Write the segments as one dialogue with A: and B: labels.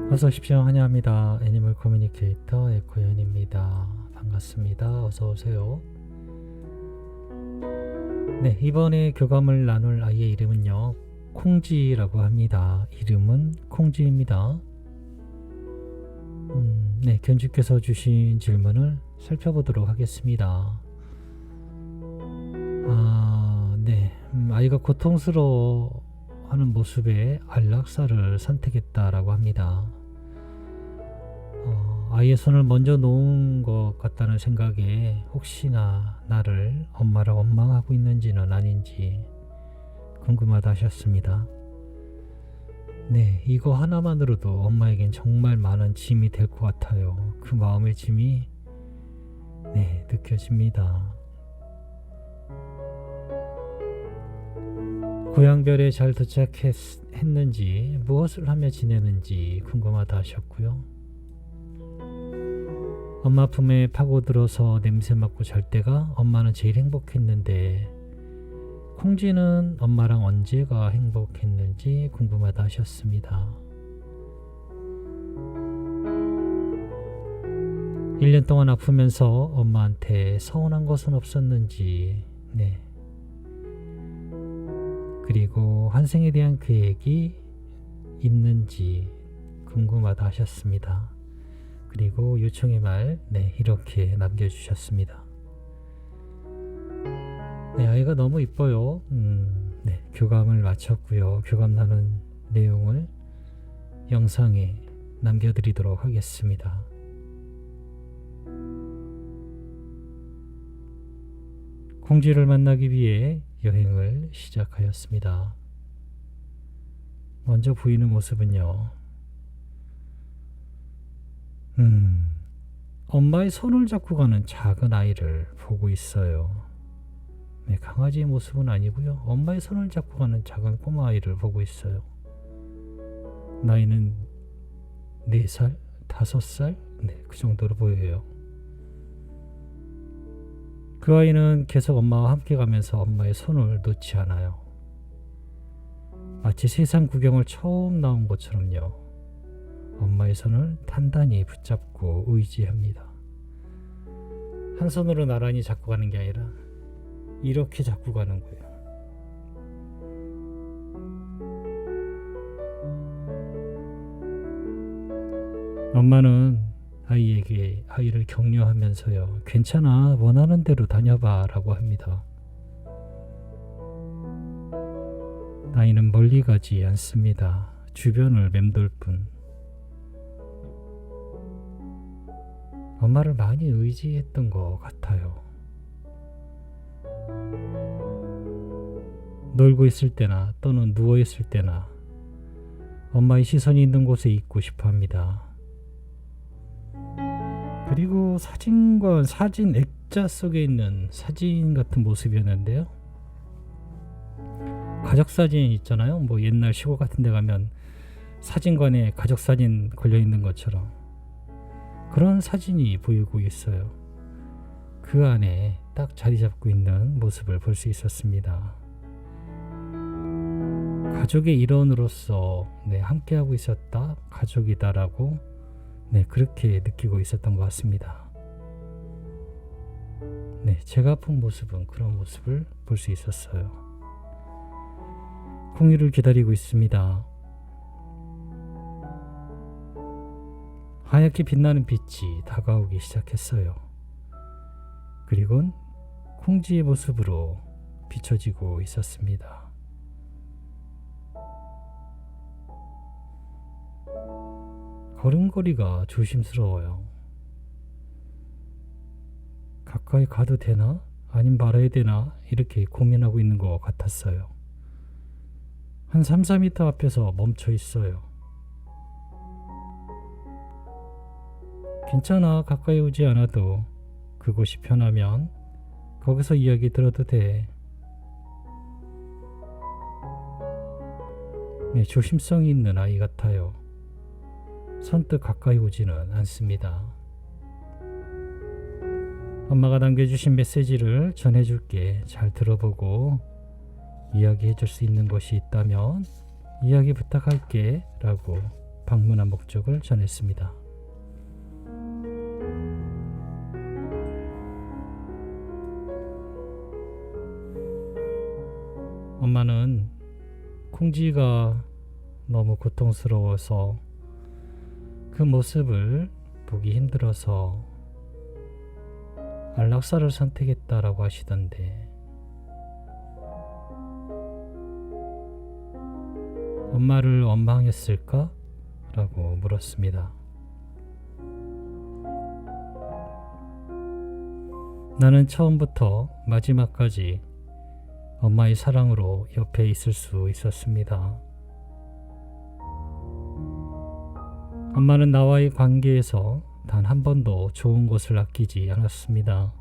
A: 어서 오십시오. 환영합니다. 애니멀 커뮤니케이터 에코연입니다. 반갑습니다. 어서 오세요. 네, 이번에 교감을 나눌 아이의 이름은요, 콩지라고 합니다. 이름은 콩지입니다. 네, 견주께서 주신 질문을 살펴보도록 하겠습니다. 네, 아이가 고통스러워하는 모습에 안락사를 선택했다라고 합니다. 아이의 손을 먼저 놓은 것 같다는 생각에 혹시나 나를 엄마라 원망하고 있는지는 아닌지 궁금하다 하셨습니다. 네, 이거 하나만으로도 엄마에겐 정말 많은 짐이 될 것 같아요. 그 마음의 짐이 느껴집니다. 고향별에 잘 도착했는지, 무엇을 하며 지내는지 궁금하다 하셨고요. 엄마 품에 파고들어서 냄새 맡고 잘 때가 엄마는 제일 행복했는데, 콩지는 엄마랑 언제가 행복했는지 궁금하다 하셨습니다. 1년 동안 아프면서 엄마한테 서운한 것은 없었는지, 그리고 환생에 대한 계획이 있는지 궁금하다 하셨습니다. 그리고 요청의 말 이렇게 남겨주셨습니다. 아이가 너무 이뻐요. 교감을 마쳤고요. 교감 나눈 내용을 영상에 남겨드리도록 하겠습니다. 콩지를 만나기 위해 여행을 시작하였습니다. 먼저 보이는 모습은요, 엄마의 손을 잡고 가는 작은 아이를 보고 있어요. 강아지의 모습은 아니고요, 엄마의 손을 잡고 가는 작은 꼬마 아이를 보고 있어요. 나이는 4살, 5살, 그 정도로 보여요. 그 아이는 계속 엄마와 함께 가면서 엄마의 손을 놓지 않아요. 마치 세상 구경을 처음 나온 것처럼요, 엄마의 손을 단단히 붙잡고 의지합니다. 한 손으로 나란히 잡고 가는 게 아니라 이렇게 잡고 가는 거예요. 엄마는 아이를 격려하면서요, 괜찮아, 원하는 대로 다녀봐 라고 합니다. 아이는 멀리 가지 않습니다. 주변을 맴돌 뿐. 엄마를 많이 의지했던 것 같아요. 놀고 있을 때나 또는 누워 있을 때나 엄마의 시선이 있는 곳에 있고 싶어 합니다. 그리고 사진 액자 속에 있는 사진 같은 모습이었는데요, 가족사진 있잖아요. 옛날 시골 같은 데 가면 사진관에 가족사진 걸려 있는 것처럼 그런 사진이 보이고 있어요. 그 안에 딱 자리 잡고 있는 모습을 볼 수 있었습니다. 가족의 일원으로서 함께하고 있었다, 가족이다라고 그렇게 느끼고 있었던 것 같습니다. 제가 본 모습은 그런 모습을 볼 수 있었어요. 콩이를 기다리고 있습니다. 하얗게 빛나는 빛이 다가오기 시작했어요. 그리고는 콩지의 모습으로 비춰지고 있었습니다. 걸음걸이가 조심스러워요. 가까이 가도 되나? 아님 말아야 되나? 이렇게 고민하고 있는 것 같았어요. 한 3-4m 앞에서 멈춰 있어요. 괜찮아, 가까이 오지 않아도 그곳이 편하면 거기서 이야기 들어도 돼. 조심성이 있는 아이 같아요. 선뜻 가까이 오지는 않습니다. 엄마가 남겨주신 메시지를 전해줄게. 잘 들어보고 이야기해줄 수 있는 것이 있다면 이야기 부탁할게 라고 방문한 목적을 전했습니다. 엄마는 콩쥐가 너무 고통스러워서 그 모습을 보기 힘들어서 안락사를 선택했다라고 하시던데, 엄마를 원망했을까? 라고 물었습니다. 나는 처음부터 마지막까지 엄마의 사랑으로 옆에 있을 수 있었습니다. 엄마는 나와의 관계에서 단 한 번도 좋은 것을 아끼지 않았습니다.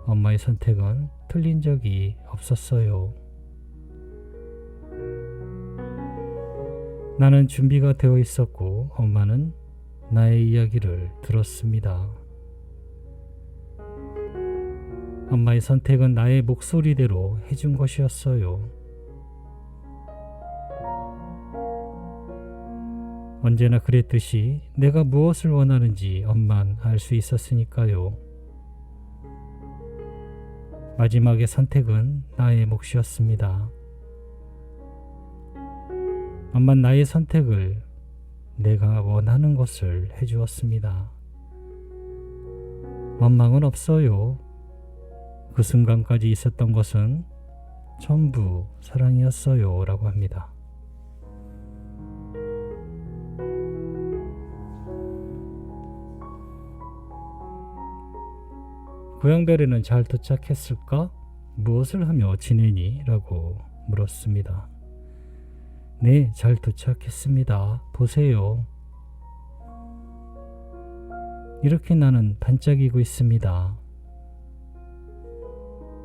A: 엄마의 선택은 틀린 적이 없었어요. 나는 준비가 되어 있었고 엄마는 나의 이야기를 들었습니다. 엄마의 선택은 나의 목소리대로 해준 것이었어요. 언제나 그랬듯이 내가 무엇을 원하는지 엄만 알 수 있었으니까요. 마지막의 선택은 나의 몫이었습니다. 엄만 나의 선택을 내가 원하는 것을 해주었습니다. 원망은 없어요. 그 순간까지 있었던 것은 전부 사랑이었어요. 라고 합니다. 고향별에는 잘 도착했을까? 무엇을 하며 지내니? 라고 물었습니다. 네, 잘 도착했습니다. 보세요. 이렇게 나는 반짝이고 있습니다.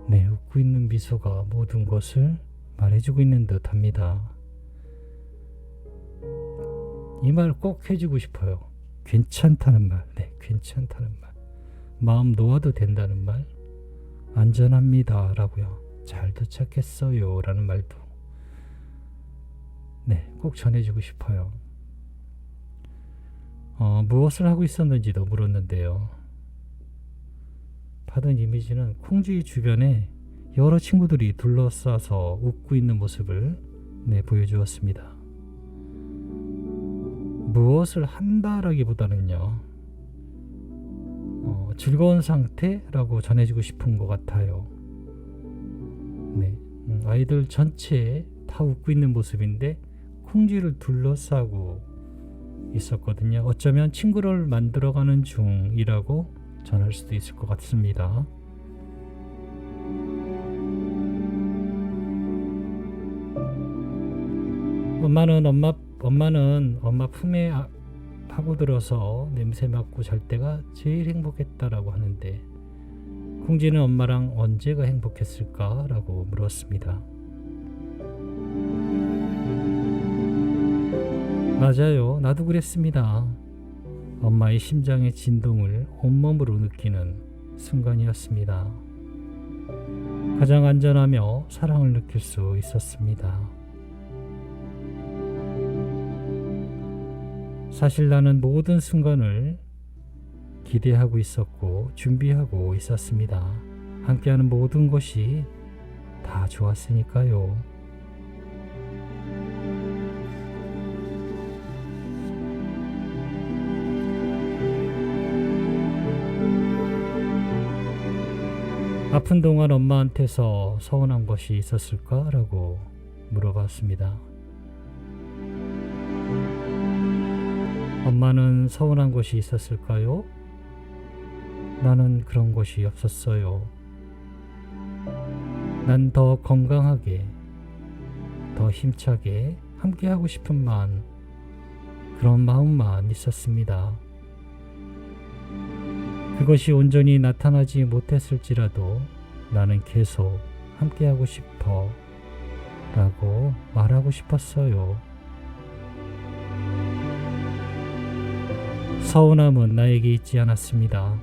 A: 네, 웃고 있는 미소가 모든 것을 말해주고 있는 듯 합니다. 이 말 꼭 해주고 싶어요. 괜찮다는 말. 네, 괜찮다는 말. 마음 놓아도 된다는 말. 안전합니다. 라고요. 잘 도착했어요. 라는 말도. 네, 꼭 전해주고 싶어요. 무엇을 하고 있었는지도 물었는데요. 받은 이미지는 콩쥐 주변에 여러 친구들이 둘러싸서 웃고 있는 모습을 보여주었습니다. 무엇을 한다라기보다는요, 즐거운 상태라고 전해주고 싶은 것 같아요. 네, 아이들 전체에 다 웃고 있는 모습인데 콩쥐를 둘러싸고 있었거든요. 어쩌면 친구를 만들어가는 중이라고 전할 수도 있을 것 같습니다. 엄마는 엄마 품에 파고들어서 냄새 맡고 잘 때가 제일 행복했다라고 하는데, 콩쥐는 엄마랑 언제가 행복했을까? 라고 물었습니다. 맞아요. 나도 그랬습니다. 엄마의 심장의 진동을 온몸으로 느끼는 순간이었습니다. 가장 안전하며 사랑을 느낄 수 있었습니다. 사실 나는 모든 순간을 기대하고 있었고 준비하고 있었습니다. 함께하는 모든 것이 다 좋았으니까요. 아픈 동안 엄마한테서 서운한 것이 있었을까? 라고 물어봤습니다. 엄마는 서운한 것이 있었을까요? 나는 그런 것이 없었어요. 난 더 건강하게, 더 힘차게 함께하고 싶은 그런 마음만 있었습니다. 그것이 온전히 나타나지 못했을지라도 나는 계속 함께하고 싶어 라고 말하고 싶었어요. 서운함은 나에게 있지 않았습니다.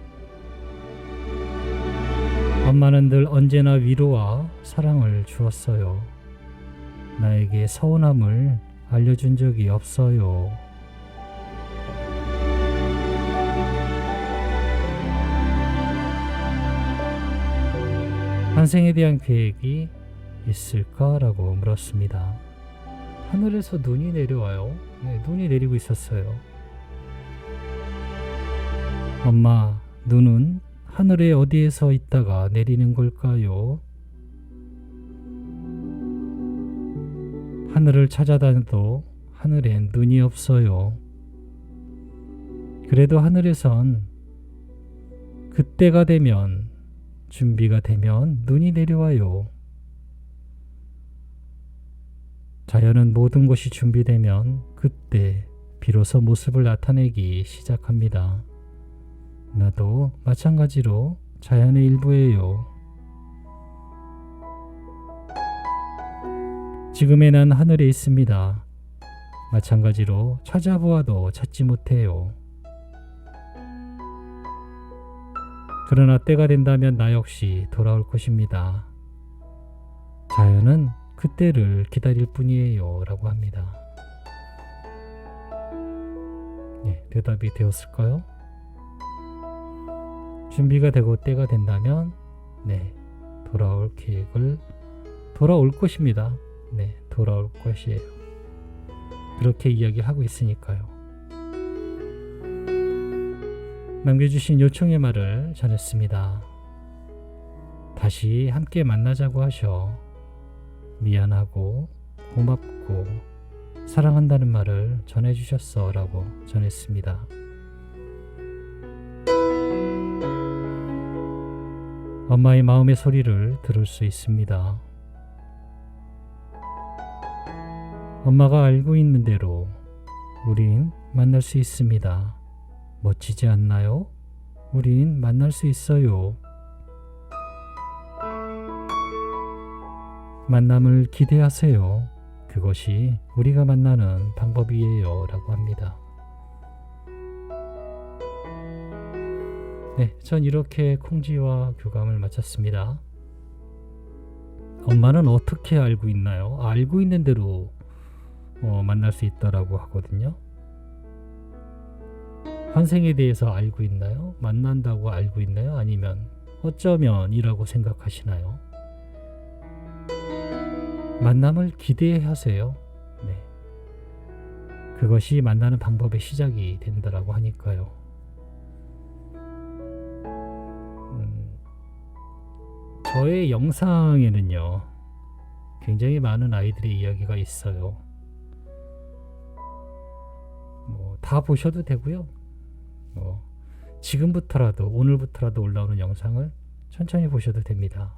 A: 엄마는 늘 언제나 위로와 사랑을 주었어요. 나에게 서운함을 알려준 적이 없어요. 환생에 대한 계획이 있을까라고 물었습니다. 하늘에서 눈이 내려와요. 네, 눈이 내리고 있었어요. 엄마, 눈은 하늘에 어디에서 있다가 내리는 걸까요? 하늘을 찾아다녀도 하늘엔 눈이 없어요. 그래도 하늘에선 그때가 되면, 준비가 되면 눈이 내려와요. 자연은 모든 것이 준비되면 그때 비로소 모습을 나타내기 시작합니다. 나도 마찬가지로 자연의 일부예요. 지금의 난 하늘에 있습니다. 마찬가지로 찾아보아도 찾지 못해요. 그러나 때가 된다면 나 역시 돌아올 것입니다. 자연은 그때를 기다릴 뿐이에요 라고 합니다. 네, 대답이 되었을까요? 준비가 되고 때가 된다면 돌아올 것입니다. 네, 돌아올 것이에요. 그렇게 이야기하고 있으니까요. 남겨주신 요청의 말을 전했습니다. 다시 함께 만나자고 하셔 미안하고 고맙고 사랑한다는 말을 전해주셨어 라고 전했습니다. 엄마의 마음의 소리를 들을 수 있습니다. 엄마가 알고 있는 대로 우린 만날 수 있습니다. 멋지지 않나요? 우린 만날 수 있어요. 만남을 기대하세요. 그것이 우리가 만나는 방법이에요 라고 합니다. 네, 전 이렇게 콩지와 교감을 마쳤습니다. 엄마는 어떻게 알고 있나요? 알고 있는 대로 만날 수 있다라고 하거든요. 환생에 대해서 알고 있나요? 만난다고 알고 있나요? 아니면 어쩌면이라고 생각하시나요? 만남을 기대하세요. 네. 그것이 만나는 방법의 시작이 된다라고 하니까요. 저의 영상에는요, 굉장히 많은 아이들의 이야기가 있어요. 다 보셔도 되고요. 지금부터라도, 오늘부터라도 올라오는 영상을 천천히 보셔도 됩니다.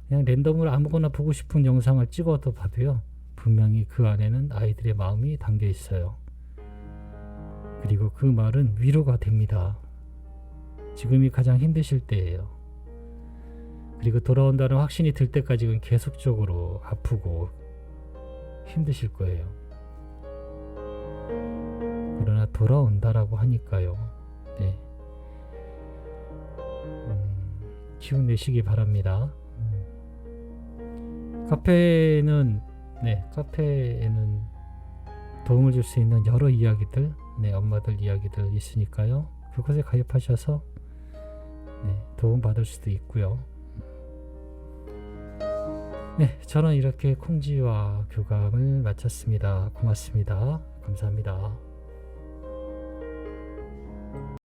A: 그냥 랜덤으로 아무거나 보고 싶은 영상을 찍어도 봐도요, 분명히 그 안에는 아이들의 마음이 담겨 있어요. 그리고 그 말은 위로가 됩니다. 지금이 가장 힘드실 때예요. 그리고 돌아온다는 확신이 들 때까지는 계속적으로 아프고 힘드실 거예요. 그러나 돌아온다라고 하니까요. 네. 기운 내시기 바랍니다. 카페에는 도움을 줄 수 있는 여러 이야기들, 엄마들 이야기들 있으니까요. 그곳에 가입하셔서 도움 받을 수도 있고요. 네, 저는 이렇게 콩지와 교감을 마쳤습니다. 고맙습니다. 감사합니다.